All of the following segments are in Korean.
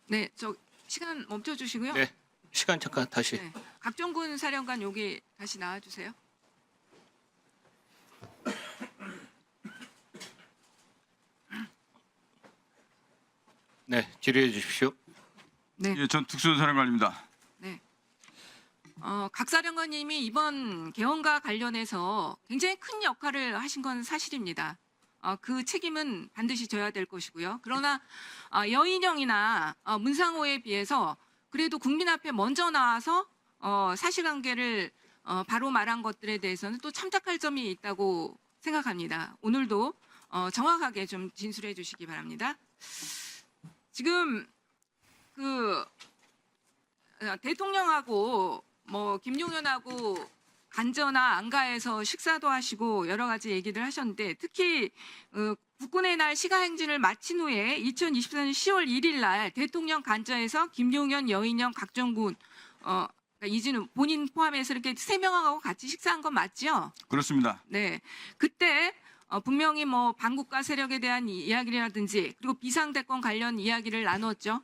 네, 저 시간 멈춰 주시고요. 네, 시간 잠깐 다시. 네. 각종군 사령관 여기 다시 나와 주세요. 네, 질의해 주십시오. 네. 예, 전 특수사령관입니다. 네. 각 사령관님이 이번 개헌과 관련해서 굉장히 큰 역할을 하신 건 사실입니다. 그 책임은 반드시 져야 될 것이고요. 그러나 여인영이나 문상호에 비해서 그래도 국민 앞에 먼저 나와서 사실관계를 바로 말한 것들에 대해서는 또 참작할 점이 있다고 생각합니다. 오늘도 정확하게 좀 진술해 주시기 바랍니다. 지금 그 대통령하고 뭐 김용현하고 간저나 안가에서 식사도 하시고 여러 가지 얘기를 하셨는데 특히 국군의 날 시가행진을 마친 후에 2024년 10월 1일 날 대통령 간저에서 김용현, 여인영, 각종군 그러니까 이진우 본인 포함해서 이렇게 3명하고 같이 식사한 건 맞죠? 그렇습니다. 네, 그때 분명히 뭐 반국가 세력에 대한 이야기라든지 그리고 비상대권 관련 이야기를 나눴죠.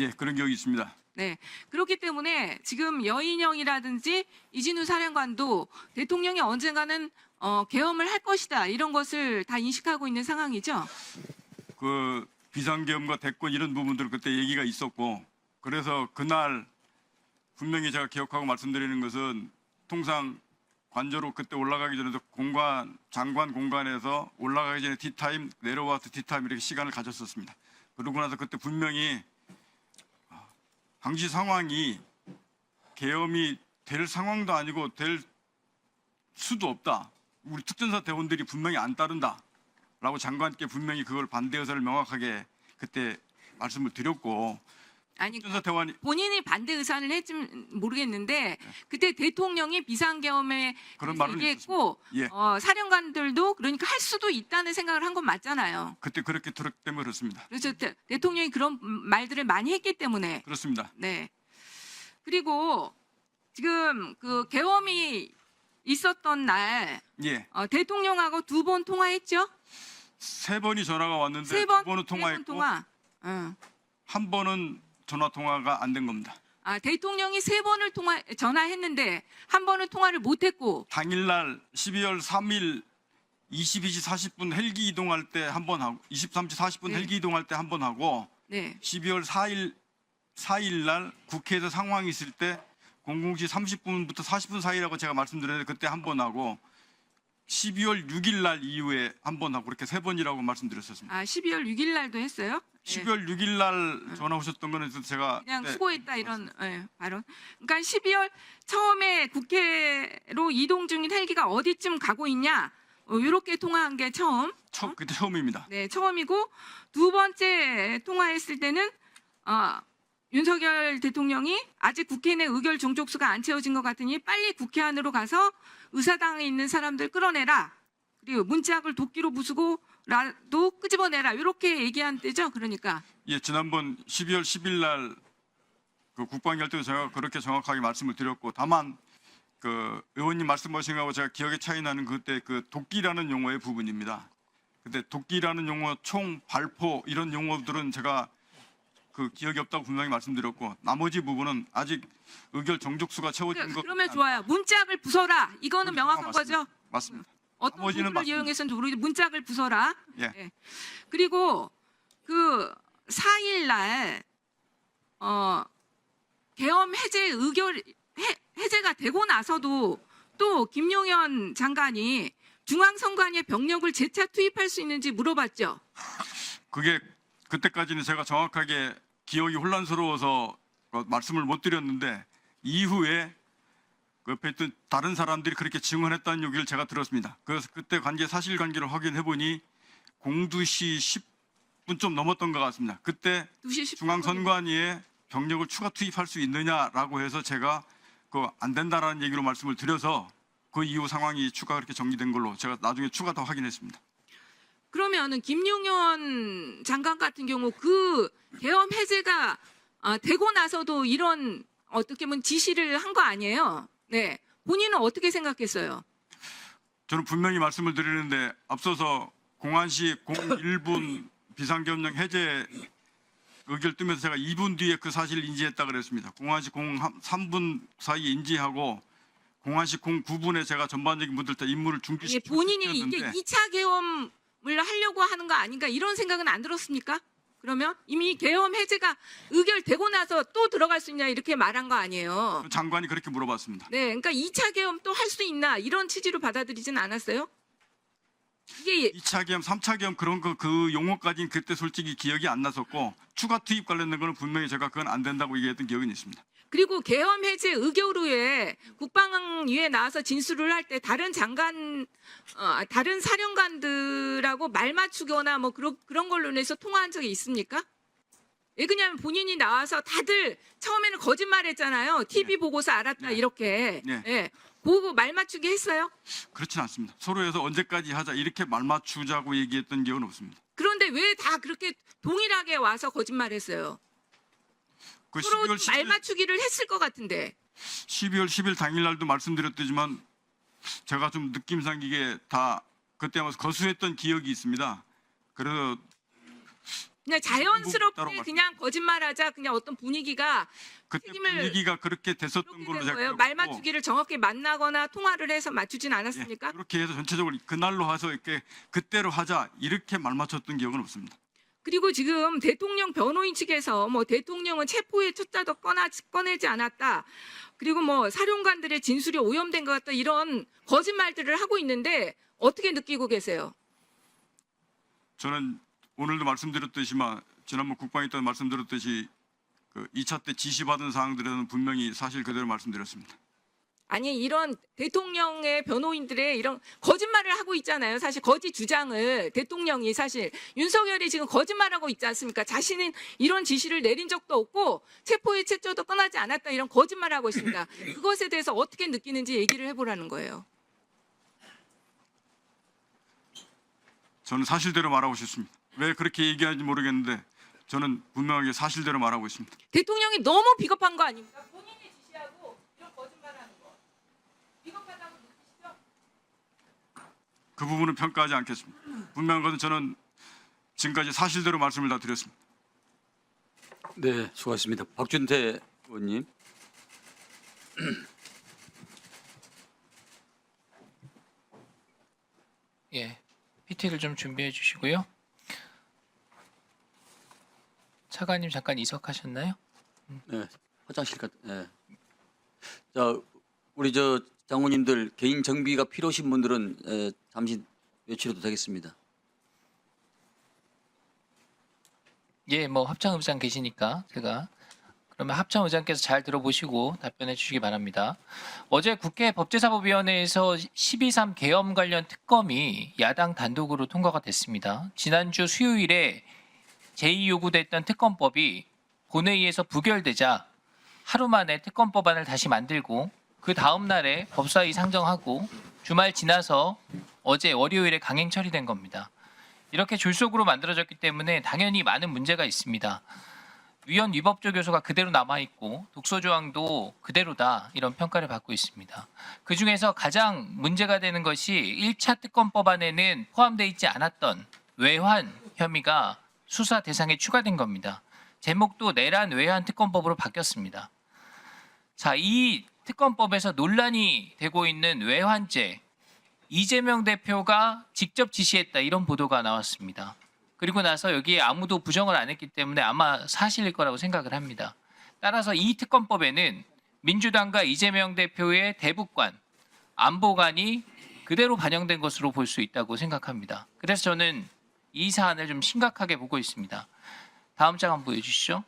예, 그런 기억이 있습니다. 네, 그렇기 때문에 지금 여인영이라든지 이진우 사령관도 대통령이 언젠가는 계엄을 할 것이다 이런 것을 다 인식하고 있는 상황이죠. 그 비상계엄과 대권 이런 부분들 그때 얘기가 있었고, 그래서 그날 분명히 제가 기억하고 말씀드리는 것은 통상 관저로 그때 올라가기 전에도 장관 공간에서 올라가기 전에 티타임, 내려와서 티타임 이렇게 시간을 가졌었습니다. 그러고 나서 그때 분명히 당시 상황이 계엄이 될 상황도 아니고 될 수도 없다. 우리 특전사 대원들이 분명히 안 따른다라고 장관께 분명히 그걸 반대 의사를 명확하게 그때 말씀을 드렸고, 아니 특전사 대원이 본인이 반대 의사를 했지 모르겠는데 그때 대통령이 비상계엄에 그런 말은 얘기했고 예. 사령관들도 그러니까 할 수도 있다는 생각을 한 건 맞잖아요. 그때 그렇게 들었기 때문에 그렇습니다. 그래서 대통령이 그런 말들을 많이 했기 때문에 그렇습니다. 네. 그리고 지금 그 계엄이 있었던 날 예, 대통령하고 2번 통화했죠? 3번이 전화가 왔는데 3번? 2번은 통화했고 통화. 응. 한 번은 전화 통화가 안 된 겁니다. 대통령이 3번을 전화했는데 한 번은 통화를 못했고 당일날 12월 3일 22시 40분 헬기 이동할 때 한 번 하고 23시 40분 네. 헬기 이동할 때 한 번 하고 네. 12월 4일 날 국회에서 상황이 있을 때 00시 30분부터 40분 사이라고 제가 말씀드렸는데 그때 한 번 하고 12월 6일 날 이후에 한 번 하고 그렇게 3번이라고 말씀드렸었습니다. 12월 6일 날도 했어요? 네. 12월 6일 날 전화 오셨던 거는 제가 그냥 그때 수고했다 이런 발언. 그러니까 12월 처음에 국회로 이동 중인 헬기가 어디쯤 가고 있냐 이렇게 통화한 게 처음. 그때 처음입니다. 네, 처음이고 2번째 통화했을 때는 윤석열 대통령이 아직 국회 내 의결 종족수가 안 채워진 것 같으니 빨리 국회 안으로 가서 의사당에 있는 사람들 끌어내라. 그리고 문짝을 도끼로 부수고라도 끄집어내라. 이렇게 얘기한 때죠. 그러니까. 예, 지난번 12월 10일 날 그 국방위 때도 제가 그렇게 정확하게 말씀을 드렸고, 다만 그 의원님 말씀하신 거하고 제가 기억에 차이 나는 그때 그 도끼라는 용어의 부분입니다. 근데 도끼라는 용어, 총, 발포 이런 용어들은 제가 그 기억이 없다고 분명히 말씀드렸고, 나머지 부분은 아직 의결 정족수가 채워진 것. 그러면 좋아요. 문짝을 부숴라. 이거는 명확한 거죠. 맞습니다. 어떤 나머지는 도구를 맞습니다. 이용해서는 모르겠는데 문짝을 부숴라. 예. 네. 그리고 그 4일 날 계엄 해제 의결 해제가 되고 나서도 또 김용현 장관이 중앙선관위에 병력을 재차 투입할 수 있는지 물어봤죠. 그게 그때까지는 제가 정확하게 기억이 혼란스러워서 말씀을 못 드렸는데, 이후에 그 옆에 있던 다른 사람들이 그렇게 증언했다는 얘기를 제가 들었습니다. 그래서 그때 사실관계를 확인해 보니 02시 10분 좀 넘었던 것 같습니다. 그때 2시 10분. 중앙선관위에 병력을 추가 투입할 수 있느냐라고 해서 제가 그 안 된다라는 얘기로 말씀을 드려서 그 이후 상황이 추가 그렇게 정리된 걸로 제가 나중에 추가 더 확인했습니다. 그러면은 김용현 장관 같은 경우 그 계엄 해제가 되고 나서도 이런 어떻게 보면 지시를 한 거 아니에요? 네. 본인은 어떻게 생각했어요? 저는 분명히 말씀을 드리는데 앞서서 공안시 01분 비상계엄령 해제 의결 뜨면서 제가 2분 뒤에 그 사실을 인지했다 그랬습니다. 01시 03분 사이에 인지하고 01시 09분에 제가 전반적인 분들 다 임무를 아니, 중지시키고 본인이 이게 2차 계엄을 하려고 하는 거 아닌가 이런 생각은 안 들었습니까? 그러면 이미 계엄 해제가 의결되고 나서 또 들어갈 수 있냐 이렇게 말한 거 아니에요. 장관이 그렇게 물어봤습니다. 네, 그러니까 2차 계엄 또 할 수 있나 이런 취지로 받아들이진 않았어요? 이게 2차 계엄, 3차 계엄 그런 거 그 용어까지는 그때 솔직히 기억이 안 났었고 추가 투입 관련된 거는 분명히 제가 그건 안 된다고 얘기했던 기억은 있습니다. 그리고 계엄 해제 의결 후에 국방위에 나와서 진술을 할 때 다른 장관, 다른 사령관들하고 말 맞추거나 뭐 그런 걸로 인해서 통화한 적이 있습니까? 왜 그냐면 본인이 나와서 다들 처음에는 거짓말했잖아요. TV 보고서 알았다 네. 이렇게. 네. 예. 보고 말 맞추기 했어요. 그렇진 않습니다. 서로에서 언제까지 하자 이렇게 말 맞추자고 얘기했던 기억은 없습니다. 그런데 왜 다 그렇게 동일하게 와서 거짓말했어요? 그 서로 12월 말 10일, 맞추기를 했을 것 같은데. 12월 10일 당일날도 말씀드렸지만 제가 좀 느낌상 이게 다 그때 아마 거수했던 기억이 있습니다. 그래서 그냥 따로 자연스럽게 그냥 거짓말하자 그냥 어떤 분위기가 그때 책임을 분위기가 그렇게 됐었던 그렇게 걸로 된 제가 거예요. 말 기억하고, 맞추기를 정확히 만나거나 통화를 해서 맞추진 않았습니까? 예, 그렇게 해서 전체적으로 그날로 해서 이렇게 그때로 하자 이렇게 말 맞췄던 기억은 없습니다. 그리고 지금 대통령 변호인 측에서 뭐 대통령은 체포의 첫자도 꺼내지 않았다. 그리고 뭐 사령관들의 진술이 오염된 것 같다. 이런 거짓말들을 하고 있는데 어떻게 느끼고 계세요? 저는 오늘도 말씀드렸듯이만 지난번 국방위 때 말씀드렸듯이 그 2차 때 지시받은 사항들에는 분명히 사실 그대로 말씀드렸습니다. 아니 이런 대통령의 변호인들의 이런 거짓말을 하고 있잖아요. 사실 거짓 주장을 대통령이 사실 윤석열이 지금 거짓말하고 있지 않습니까? 자신은 이런 지시를 내린 적도 없고 체포의 채조도 떠나지 않았다 이런 거짓말하고 있습니다. 그것에 대해서 어떻게 느끼는지 얘기를 해보라는 거예요. 저는 사실대로 말하고 싶습니다. 왜 그렇게 얘기하는지 모르겠는데 저는 분명하게 사실대로 말하고 있습니다. 대통령이 너무 비겁한 거 아닙니까? 본인이 지시하고 이런 거짓말하는 거 비겁하다고 느끼시죠? 그 부분은 평가하지 않겠습니다. 분명한 것은 저는 지금까지 사실대로 말씀을 다 드렸습니다. 네, 수고하셨습니다. 박준태 의원님. 예, PT를 좀 준비해 주시고요. 차관님 잠깐 이석하셨나요? 네, 화장실 갔. 네. 자, 우리 장관님들 개인 정비가 필요하신 분들은 잠시 외출해도 되겠습니다. 예, 뭐 합창 의장 계시니까 제가 그러면 합창 의장께서 잘 들어보시고 답변해 주시기 바랍니다. 어제 국회 법제사법위원회에서 12.3 계엄 관련 특검이 야당 단독으로 통과가 됐습니다. 지난주 수요일에 제2요구됐던 특검법이 본회의에서 부결되자 하루 만에 특검법안을 다시 만들고 그 다음 날에 법사위 상정하고 주말 지나서 어제 월요일에 강행 처리된 겁니다. 이렇게 졸속으로 만들어졌기 때문에 당연히 많은 문제가 있습니다. 위헌 위법적 요소가 그대로 남아있고 독소조항도 그대로다 이런 평가를 받고 있습니다. 그중에서 가장 문제가 되는 것이 1차 특검법안에는 포함되어 있지 않았던 외환 혐의가 수사 대상에 추가된 겁니다. 제목도 내란 외환 특검법으로 바뀌었습니다. 자, 이 특검법에서 논란이 되고 있는 외환죄, 이재명 대표가 직접 지시했다 이런 보도가 나왔습니다. 그리고 나서 여기에 아무도 부정을 안 했기 때문에 아마 사실일 거라고 생각을 합니다. 따라서 이 특검법에는 민주당과 이재명 대표의 대북관, 안보관이 그대로 반영된 것으로 볼 수 있다고 생각합니다. 그래서 저는 이 사안을 좀 심각하게 보고 있습니다. 다음 장 한번 보여주시죠.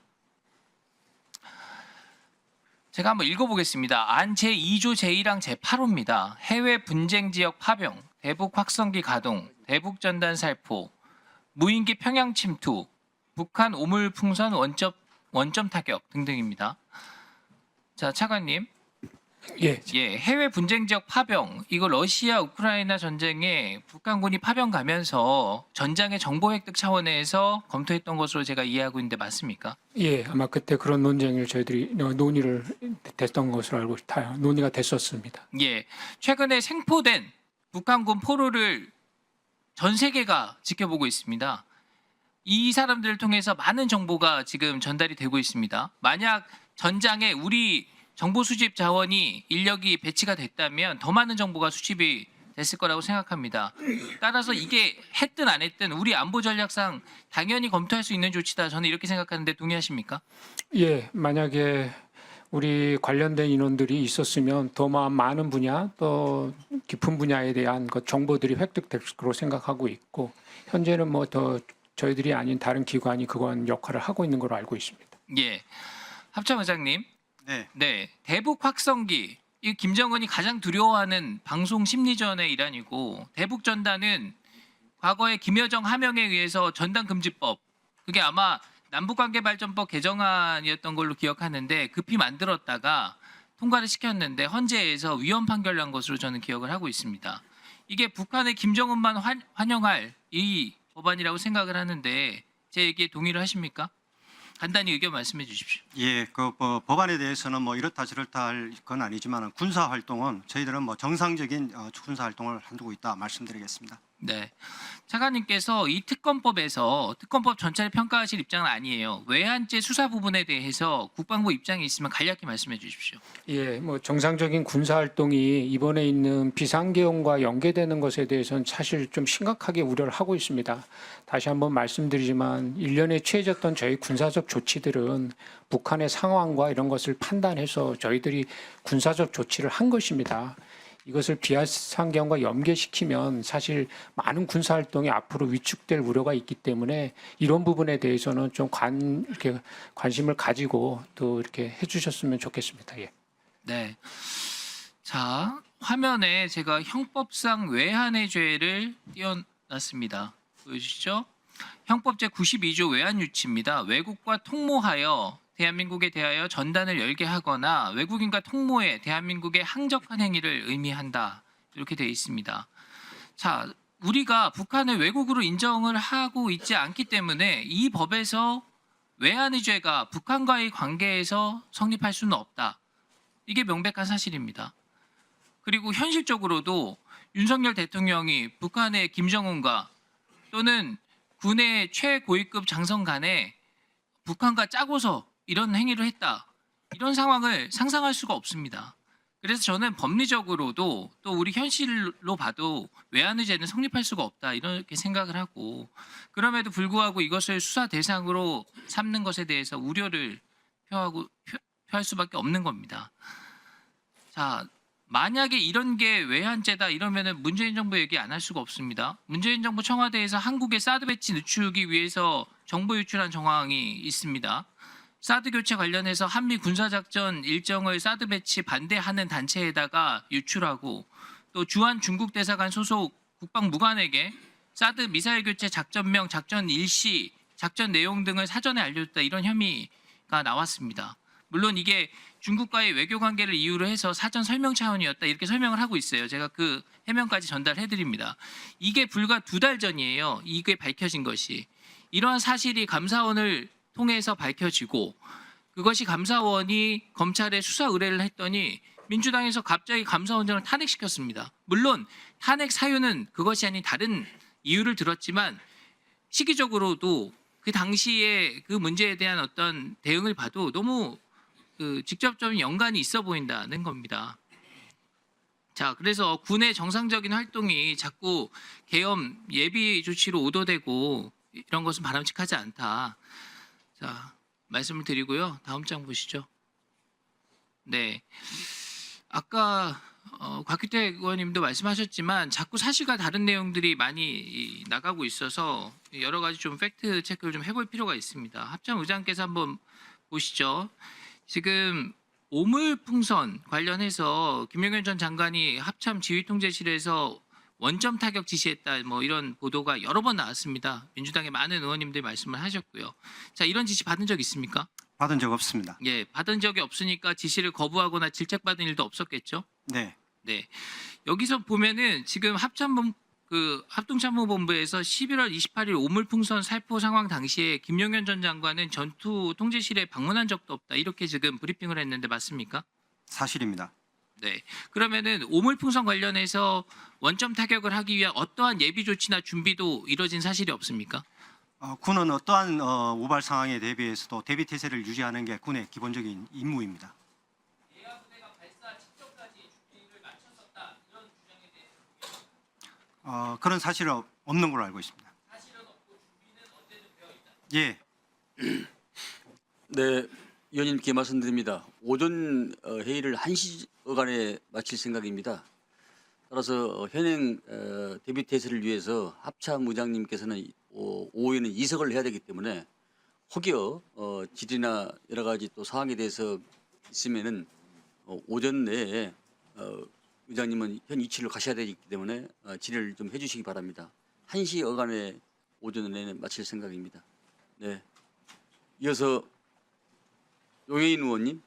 제가 한번 읽어보겠습니다. 안 제2조 제1항 제8호입니다. 해외 분쟁 지역 파병, 대북 확성기 가동, 대북 전단 살포, 무인기 평양 침투, 북한 오물 풍선 원점 타격 등등입니다. 자, 차관님. 예, 해외 분쟁 지역 파병, 이거 러시아 우크라이나 전쟁에 북한군이 파병 가면서 전장의 정보 획득 차원에서 검토했던 것으로 제가 이해하고 있는데 맞습니까? 예, 아마 그때 그런 논쟁을 저희들이 논의를 됐던 것으로 알고 있어요. 논의가 됐었습니다. 예, 최근에 생포된 북한군 포로를 전 세계가 지켜보고 있습니다. 이 사람들을 통해서 많은 정보가 지금 전달이 되고 있습니다. 만약 전장에 우리 정보 수집 자원이 인력이 배치가 됐다면 더 많은 정보가 수집이 됐을 거라고 생각합니다. 따라서 이게 했든 안 했든 우리 안보 전략상 당연히 검토할 수 있는 조치다. 저는 이렇게 생각하는데 동의하십니까? 예, 만약에 우리 관련된 인원들이 있었으면 더 많은 분야 또 깊은 분야에 대한 그 정보들이 획득될 거로 생각하고 있고 현재는 뭐 더 저희들이 아닌 다른 기관이 그건 역할을 하고 있는 걸로 알고 있습니다. 예. 합참 의장님. 네. 네. 대북 확성기. 이 김정은이 가장 두려워하는 방송 심리전의 일환이고 대북 전단은 과거에 김여정 하명에 의해서 전단 금지법 그게 아마 남북관계발전법 개정안이었던 걸로 기억하는데 급히 만들었다가 통과를 시켰는데 헌재에서 위헌 판결 난 것으로 저는 기억을 하고 있습니다. 이게 북한의 김정은만 환영할 이 법안이라고 생각을 하는데 제 얘기에 동의를 하십니까? 간단히 의견 말씀해 주십시오. 예, 그 법안에 대해서는 뭐 이렇다 저렇다 할 건 아니지만 군사 활동은 저희들은 뭐 정상적인 군사 활동을 한두고 있다 말씀드리겠습니다. 네. 차관님께서 이 특검법에서 특검법 전체를 평가하실 입장은 아니에요. 외환죄 수사 부분에 대해서 국방부 입장이 있으면 간략히 말씀해 주십시오. 예, 뭐 정상적인 군사 활동이 이번에 있는 비상계엄과 연계되는 것에 대해서는 사실 좀 심각하게 우려를 하고 있습니다. 다시 한번 말씀드리지만 일련에 취해졌던 저희 군사적 조치들은 북한의 상황과 이런 것을 판단해서 저희들이 군사적 조치를 한 것입니다. 이것을 비상계엄과 연계시키면 사실 많은 군사 활동이 앞으로 위축될 우려가 있기 때문에 이런 부분에 대해서는 좀 이렇게 관심을 가지고 또 이렇게 해주셨으면 좋겠습니다. 예. 네. 자, 화면에 제가 형법상 외환의 죄를 띄워놨습니다. 보여주시죠? 형법 제92조 외환유치입니다. 외국과 통모하여 대한민국에 대하여 전단을 열게 하거나 외국인과 통모해 대한민국의 항적한 행위를 의미한다. 이렇게 되어 있습니다. 자, 우리가 북한을 외국으로 인정을 하고 있지 않기 때문에 이 법에서 외환의 죄가 북한과의 관계에서 성립할 수는 없다. 이게 명백한 사실입니다. 그리고 현실적으로도 윤석열 대통령이 북한의 김정은과 또는 군의 최고위급 장성 간에 북한과 짜고서 이런 행위를 했다. 이런 상황을 상상할 수가 없습니다. 그래서 저는 법리적으로도 또 우리 현실로 봐도 외환의 죄는 성립할 수가 없다. 이렇게 생각을 하고 그럼에도 불구하고 이것을 수사 대상으로 삼는 것에 대해서 우려를 표할 수밖에 없는 겁니다. 자, 만약에 이런 게 외환죄다 이러면은 문재인 정부 얘기 안 할 수가 없습니다. 문재인 정부 청와대에서 한국의 사드 배치 늦추기 위해서 정보 유출한 정황이 있습니다. 사드 교체 관련해서 한미 군사작전 일정을 사드 배치 반대하는 단체에다가 유출하고 또 주한 중국 대사관 소속 국방무관에게 사드 미사일 교체 작전명, 작전 일시, 작전 내용 등을 사전에 알려줬다 이런 혐의가 나왔습니다. 물론 이게 중국과의 외교 관계를 이유로 해서 사전 설명 차원이었다 이렇게 설명을 하고 있어요. 제가 그 해명까지 전달해드립니다. 이게 불과 2달 전이에요. 이게 밝혀진 것이. 이러한 사실이 감사원을 통해서 밝혀지고 그것이 감사원이 검찰에 수사 의뢰를 했더니 민주당에서 갑자기 감사원장을 탄핵시켰습니다. 물론 탄핵 사유는 그것이 아닌 다른 이유를 들었지만 시기적으로도 그 당시에 그 문제에 대한 어떤 대응을 봐도 너무 직접적인 연관이 있어 보인다는 겁니다. 자, 그래서 군의 정상적인 활동이 자꾸 계엄 예비 조치로 오도되고 이런 것은 바람직하지 않다. 자, 말씀을 드리고요. 다음 장 보시죠. 네, 아까 곽규택 의원님도 말씀하셨지만 자꾸 사실과 다른 내용들이 많이 나가고 있어서 여러 가지 좀 팩트 체크를 좀 해볼 필요가 있습니다. 합참 의장께서 한번 보시죠. 지금 오물풍선 관련해서 김용현 전 장관이 합참 지휘통제실에서 원점 타격 지시했다 뭐 이런 보도가 여러 번 나왔습니다. 민주당의 많은 의원님들 말씀을 하셨고요. 자, 이런 지시 받은 적 있습니까? 받은 적 없습니다. 예, 받은 적이 없으니까 지시를 거부하거나 질책받은 일도 없었겠죠? 네. 네. 여기서 보면은 지금 합동참모본부에서 11월 28일 오물풍선 살포 상황 당시에 김용현 전 장관은 전투 통제실에 방문한 적도 없다. 이렇게 지금 브리핑을 했는데 맞습니까? 사실입니다. 네. 그러면은 오물풍선 관련해서 원점 타격을 하기 위한 어떠한 예비 조치나 준비도 이뤄진 사실이 없습니까? 군은 어떠한 우발 상황에 대비해서도 대비 태세를 유지하는 게 군의 기본적인 임무입니다. 대야 부대가 발사 직전까지 준비를 마쳤었다 이런 주장에 대해서 그런 사실은 없는 걸로 알고 있습니다. 사실은 없고 준비는 언제든 되어 있다. 네. 네, 위원님께 말씀드립니다. 오전 회의를 1시간에 마칠 생각입니다. 따라서 현행 대비 태세를 위해서 합참 의장님께서는 오후에는 이석을 해야 되기 때문에 혹여 질의나 여러 가지 또 사항에 대해서 있으면은 오전 내에 의장님은 현 위치로 가셔야 되기 때문에 질의를 좀 해주시기 바랍니다. 1시 어간에 오전 내에 마칠 생각입니다. 네. 이어서 용해인 의원님.